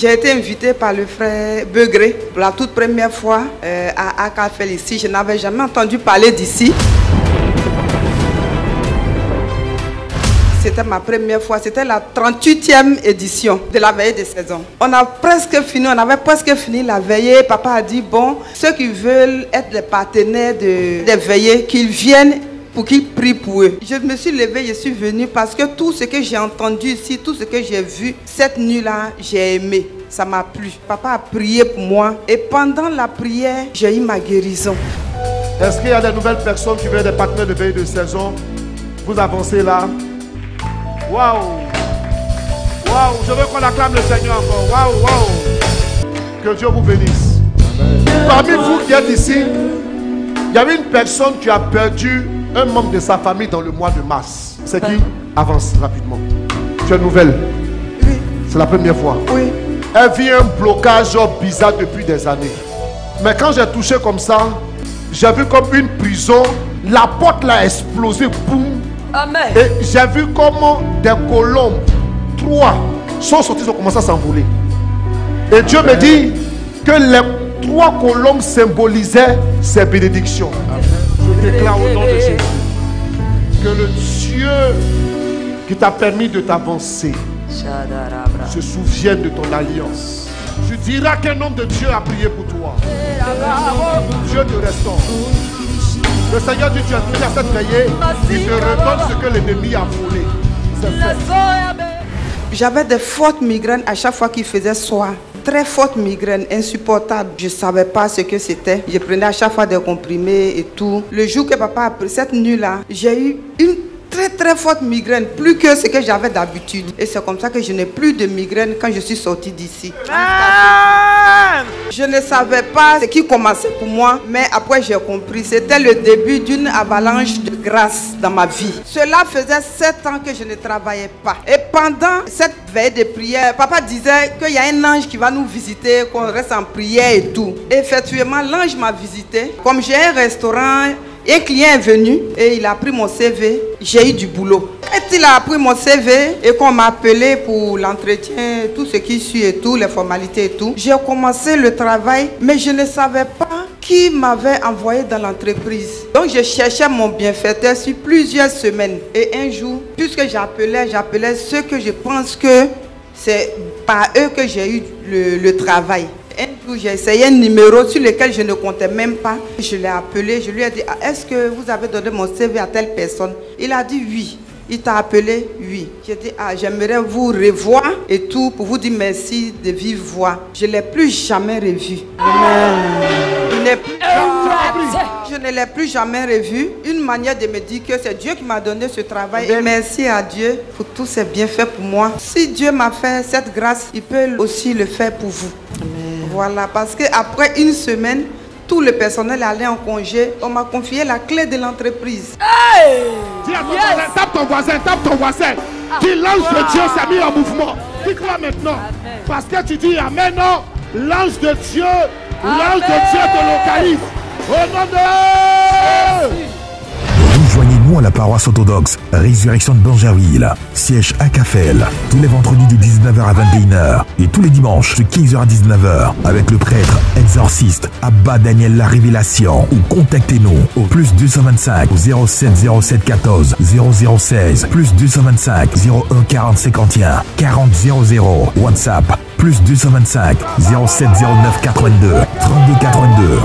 J'ai été invitée par le frère Begré pour la toute première fois à Akafel ici. Je n'avais jamais entendu parler d'ici. C'était ma première fois, c'était la 38e édition de la veillée de saison. On avait presque fini la veillée. Papa a dit, bon, ceux qui veulent être les partenaires des veillées, qu'ils viennent pour qu'ils prient pour eux. Je me suis levée, je suis venue parce que tout ce que j'ai entendu ici, tout ce que j'ai vu, cette nuit-là, j'ai aimé. Ça m'a plu. Papa a prié pour moi et pendant la prière, j'ai eu ma guérison. Est-ce qu'il y a des nouvelles personnes qui veulent des partenaires de veillée de saison? Vous avancez là. Waouh! Waouh! Je veux qu'on acclame le Seigneur encore. Waouh! Waouh! Que Dieu vous bénisse. Amen. Parmi vous qui êtes ici, il y avait une personne qui a perdu un membre de sa famille dans le mois de mars. C'est qui? Avance rapidement. Tu es nouvelle? Oui. C'est la première fois? Oui. Elle vit un blocage bizarre depuis des années. Mais quand j'ai touché comme ça, j'ai vu comme une prison. La porte l'a explosé. Boum! Amen. Et j'ai vu comment des colombes, 3, sont sorties, ont commencé à s'envoler. Et Dieu me dit que les 3 colombes symbolisaient ses bénédictions. Amen. Je déclare au nom de Jésus que le Dieu qui t'a permis de t'avancer se souvienne de ton alliance. Tu diras qu'un homme de Dieu a prié pour toi. Dieu te restaure. Le Seigneur dit, tu as prié à cette veillée, il te redonne ce que l'ennemi a volé. J'avais des fortes migraines à chaque fois qu'il faisait soir. Très fortes migraines, insupportables. Je ne savais pas ce que c'était. Je prenais à chaque fois des comprimés et tout. Le jour que papa a pris cette nuit-là, j'ai eu une très forte migraine, plus que ce que j'avais d'habitude. Et c'est comme ça que je n'ai plus de migraine quand je suis sortie d'ici. Je ne savais pas ce qui commençait pour moi, mais après j'ai compris. C'était le début d'une avalanche de grâce dans ma vie. Cela faisait 7 ans que je ne travaillais pas. Et pendant cette veille de prière, papa disait qu'il y a un ange qui va nous visiter, qu'on reste en prière et tout. Effectivement, l'ange m'a visité. Comme j'ai un restaurant, un client est venu et il a pris mon CV, j'ai eu du boulot. Quand il a pris mon CV et qu'on m'a appelé pour l'entretien, tout ce qui suit et tout, les formalités et tout, j'ai commencé le travail, mais je ne savais pas qui m'avait envoyé dans l'entreprise. Donc je cherchais mon bienfaiteur sur plusieurs semaines. Et un jour, puisque j'appelais ceux que je pense que c'est par eux que j'ai eu le travail. Un jour, j'ai essayé un numéro sur lequel je ne comptais même pas. Je l'ai appelé, je lui ai dit, est-ce que vous avez donné mon CV à telle personne? Il a dit oui. Il t'a appelé? Oui. J'ai dit, j'aimerais vous revoir et tout pour vous dire merci de vive voix. Je ne l'ai plus jamais revu. Je ne l'ai plus jamais revu. Une manière de me dire que c'est Dieu qui m'a donné ce travail. Et merci à Dieu pour tous ses bienfaits pour moi. Si Dieu m'a fait cette grâce, il peut aussi le faire pour vous. Amen. Voilà, parce qu'après une semaine, tout le personnel allait en congé. On m'a confié la clé de l'entreprise. Hey! Dis à ton voisin, tape ton voisin. Dis, l'ange de Dieu s'est mis en mouvement. Dis-toi maintenant. Amen. Parce que tu dis amen, non. L'ange de Dieu, l'ange de Dieu te localise. Au nom de Jésus. Rejoignez-nous à la paroisse orthodoxe Résurrection de Bangerville, siège à Cafel, tous les vendredis de 19h à 21h et tous les dimanches de 15h à 19h avec le prêtre exorciste Abba Daniel La Révélation. Ou contactez-nous au plus 225 07 07 14 0016 plus 225 01 40 51 40 00 WhatsApp plus 225 07 09 82 32 82.